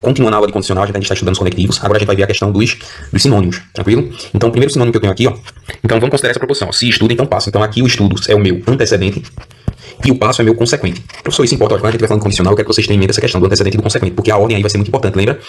Continuando a aula de condicional, a gente está estudando os conectivos. Agora a gente vai ver a questão dos sinônimos, tranquilo? Então, o primeiro sinônimo que eu tenho aqui, ó. Então, vamos considerar essa proposição. Ó. Se estuda, então passa. Então, aqui o estudo é o meu antecedente e o passo é meu consequente. Professor, isso importa. Quando a gente vai falando de condicional, eu quero que vocês tenham em mente essa questão do antecedente e do consequente, porque a ordem aí vai ser muito importante, lembra?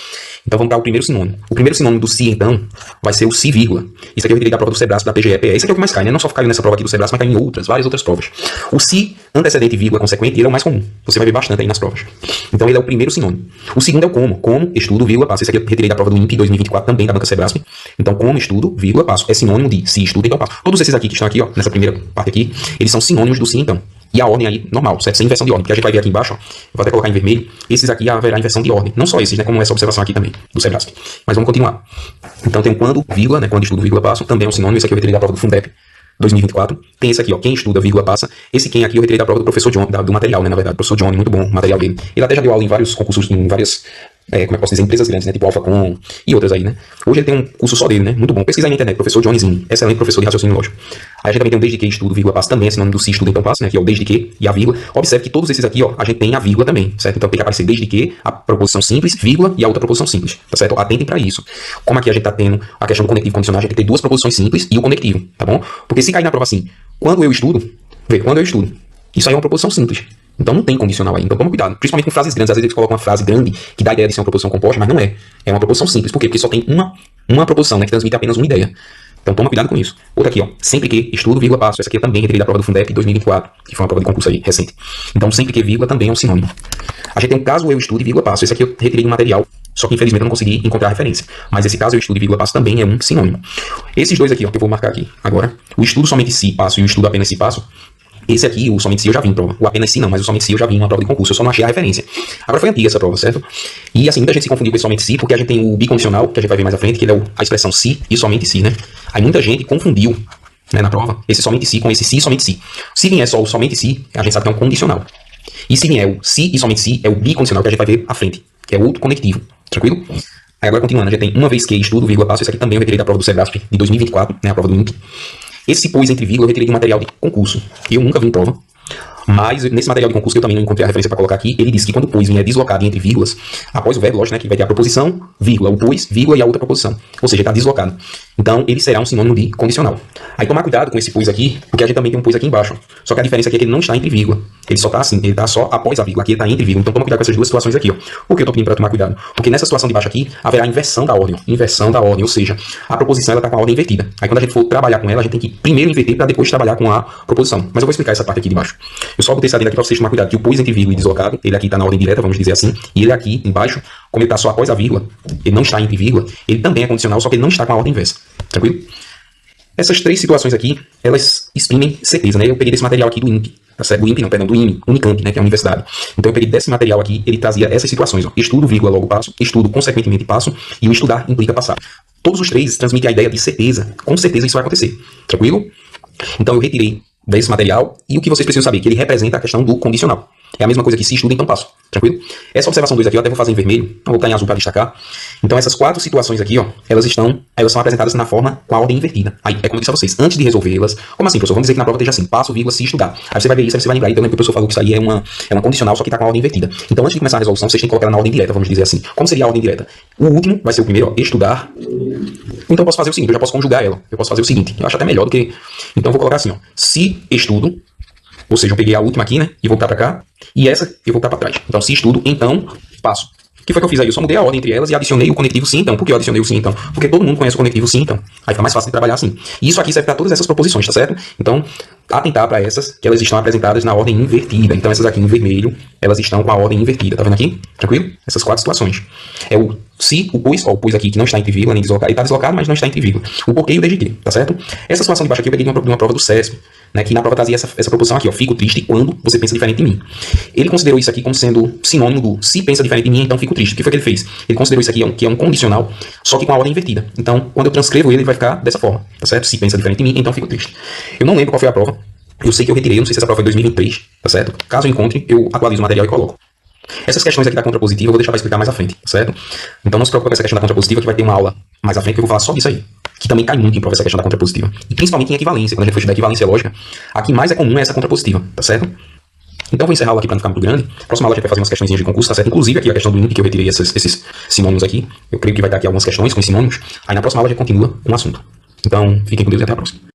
Então, vamos para o primeiro sinônimo. O primeiro sinônimo do se, então, vai ser o se, vírgula. Isso aqui eu retirei da prova do Sebrasp, da PGE-PE. Esse aqui é o que mais cai, né? Não só caiu nessa prova aqui do Sebrasp, mas caiu em outras, várias outras provas. O se, antecedente, vírgula, consequente, ele é o mais comum. Você vai ver bastante aí nas provas. Então, ele é o primeiro sinônimo. O segundo é o como. Como, estudo, vírgula, passo. Esse aqui eu retirei da prova do INPE 2024, também da banca Sebrasp. Então, como, estudo, vírgula, passo. É sinônimo de se, estudo, então passo. Todos esses aqui que estão aqui, ó, nessa primeira parte aqui, eles são sinônimos do se, então. E a ordem aí, normal, certo? Sem inversão de ordem. Porque a gente vai ver aqui embaixo, ó. Vou até colocar em vermelho. Esses aqui haverá inversão de ordem. Não só esses, né? Como essa observação aqui também, do Sebrasp. Mas vamos continuar. Então tem o quando, vírgula, né? Quando estudo, vírgula, passo. Também é um sinônimo. Esse aqui eu retirei da prova do Fundep 2024. Tem esse aqui, ó. Quem estuda, vírgula, passa. Esse quem aqui eu retirei da prova do professor John, do material, né? Na verdade, professor Johnny, muito bom o material dele. Ele até já deu aula em vários concursos, em várias, como é que eu posso dizer, empresas grandes, né? Tipo Alphacom e outras aí, né? Hoje ele tem um curso só dele, né? Muito bom. Pesquisa aí na internet, professor Johnnyzinho. Excelente professor de raciocínio lógico. Aí a gente também tem o desde que estudo, vírgula, passo. Também é sinônimo do se, estudo, então passo, né? Que é o desde que e a vírgula. Observe que todos esses aqui, ó, a gente tem a vírgula também, certo? Então tem que aparecer desde que, a proposição simples, vírgula e a outra proposição simples, tá certo? Atentem pra isso. Como aqui a gente tá tendo a questão do conectivo condicional, a gente tem que ter duas proposições simples e o conectivo, tá bom? Porque se cair na prova assim, quando eu estudo, quando eu estudo, isso aí é uma proposição simples. Então não tem condicional aí. Então toma cuidado. Principalmente com frases grandes. Às vezes eles colocam uma frase grande que dá a ideia de ser uma proposição composta, mas não é. É uma proposição simples. Por quê? Porque só tem uma proposição, né, que transmite apenas uma ideia. Então toma cuidado com isso. Outra aqui, ó. Sempre que estudo, vírgula, passo. Essa aqui eu também retirei da prova do Fundep 2024, que foi uma prova de concurso aí, recente. Então sempre que, vírgula, também é um sinônimo. A gente tem um caso eu estudo e vírgula, passo. Esse aqui eu retirei do material. Só que infelizmente eu não consegui encontrar a referência. Mas esse caso eu estudo e vírgula, passo também é um sinônimo. Esses dois aqui, ó, que eu vou marcar aqui agora. O estudo somente se, passo, e o estudo apenas se, passo. Esse aqui, o somente se, eu já vi em prova. O apenas se não, mas o somente se eu já vi em uma prova de concurso. Eu só não achei a referência. Agora foi antiga essa prova, certo? E assim, muita gente se confundiu com esse somente se, porque a gente tem o bicondicional, que a gente vai ver mais à frente, que ele é a expressão se e somente se, né? Aí muita gente confundiu, né, na prova, esse somente se com esse se e somente se. Se vier só o somente se, a gente sabe que é um condicional. E se vier o se e somente se, é o bicondicional, que a gente vai ver à frente, que é o outro conectivo. Tranquilo? Aí agora continuando, a gente tem uma vez que estudo, vírgula, passo. Esse aqui também eu retirei da prova do Sebrasp de 2024, né, a prova do INPE. Esse pois entre vírgula eu retirei de um material de concurso, que eu nunca vi em prova. Mas nesse material de concurso, que eu também não encontrei a referência para colocar aqui, ele diz que quando o pois vier deslocado entre vírgulas, após o verbo, lógico, né, que vai ter a proposição, vírgula, o pois, vírgula e a outra proposição. Ou seja, está deslocado. Então, ele será um sinônimo de condicional. Aí tomar cuidado com esse pois aqui, porque a gente também tem um pois aqui embaixo. Só que a diferença aqui é que ele não está entre vírgula. Ele só está assim, ele está só após a vírgula. Aqui ele está entre vírgula. Então toma cuidado com essas duas situações aqui, ó. Por que eu estou pedindo para tomar cuidado? Porque nessa situação de baixo aqui, haverá inversão da ordem, ó. Inversão da ordem, ou seja, a proposição ela está com a ordem invertida. Aí quando a gente for trabalhar com ela, a gente tem que primeiro inverter para depois trabalhar com a proposição. Mas eu vou explicar essa parte aqui de baixo. Eu só botei essa dentro aqui para vocês tomar cuidado, que o pois entre vírgula e deslocado, ele aqui está na ordem direta, vamos dizer assim, e ele aqui embaixo, como ele está só após a vírgula, ele não está entre vírgula, ele também é condicional, só que ele não está com a ordem inversa. Tranquilo? Essas três situações aqui, elas exprimem certeza, né? Eu peguei desse material aqui do INPE, tá certo? Do INPE não, perdão, do IME, Unicamp, né? Que é a universidade. Então eu peguei desse material aqui, ele trazia essas situações, ó. Estudo, vírgula, logo passo, estudo, consequentemente passo, e o estudar implica passar. Todos os três transmitem a ideia de certeza. Com certeza isso vai acontecer. Tranquilo? Então eu retirei desse material, e o que vocês precisam saber, que ele representa a questão do condicional. É a mesma coisa que se estuda, então passo. Tranquilo? Essa observação 2 aqui eu até vou fazer em vermelho, não vou botar em azul para destacar. Então essas quatro situações aqui, ó, elas são apresentadas na forma com a ordem invertida. Aí, é como eu disse a vocês, antes de resolvê-las, como assim, professor? Vamos dizer que na prova esteja assim, passo, vírgula, se estudar. Aí você vai ver isso, aí você vai lembrar, então o professor falou que isso aí é uma condicional, só que está com a ordem invertida. Então antes de começar a resolução, vocês têm que colocar ela na ordem direta, vamos dizer assim. Como seria a ordem direta? O último vai ser o primeiro, ó, estudar. Então eu posso fazer o seguinte, eu já posso conjugar ela. Eu posso fazer o seguinte, eu acho até melhor do que... Então eu vou colocar assim, ó, se estudo, ou seja, eu peguei a última aqui, né, e vou voltar para cá, e essa eu vou voltar para trás. Então, se estudo, então, passo. O que foi que eu fiz aí? Eu só mudei a ordem entre elas e adicionei o conectivo sim, então. Por que eu adicionei o sim, então? Porque todo mundo conhece o conectivo sim, então. Aí fica mais fácil de trabalhar assim. E isso aqui serve para todas essas proposições, tá certo? Então, atentar para essas, que elas estão apresentadas na ordem invertida. Então, essas aqui em vermelho, elas estão com a ordem invertida. Tá vendo aqui? Tranquilo? Essas quatro situações. É o se, o pois, ó, o pois aqui que não está entre vírgula, nem deslocado. Ele está deslocado, mas não está entre vírgula. O porquê e o desde que, tá certo? Essa situação de baixo aqui eu peguei de uma prova do CESP, né, que na prova trazia essa proposição aqui, ó, fico triste quando você pensa diferente de mim. Ele considerou isso aqui como sendo sinônimo do se pensa diferente de mim, então fico triste. O que foi que ele fez? Ele considerou isso aqui que é um condicional, só que com a ordem invertida. Então, quando eu transcrevo ele vai ficar dessa forma, tá certo? Se pensa diferente de mim, então fico triste. Eu não lembro qual foi a prova. Eu sei que eu retirei, eu não sei se essa prova foi 2023, tá certo? Caso eu encontre, eu atualizo o material e coloco. Essas questões aqui da contrapositiva eu vou deixar para explicar mais à frente, tá certo? Então não se preocupe com essa questão da contrapositiva, que vai ter uma aula mais à frente que eu vou falar só disso aí. Que também cai muito em prova essa questão da contrapositiva. E principalmente em equivalência. Quando a gente for estudar equivalência lógica, a que mais é comum é essa contrapositiva, tá certo? Então vou encerrar aula aqui para não ficar muito grande. Próxima aula a gente vai fazer umas questões de concurso, tá certo? Inclusive aqui a questão do INPE, que eu retirei esses sinônimos aqui. Eu creio que vai estar aqui algumas questões com sinônimos. Aí na próxima aula a gente continua com o assunto. Então, fiquem com Deus e até a próxima.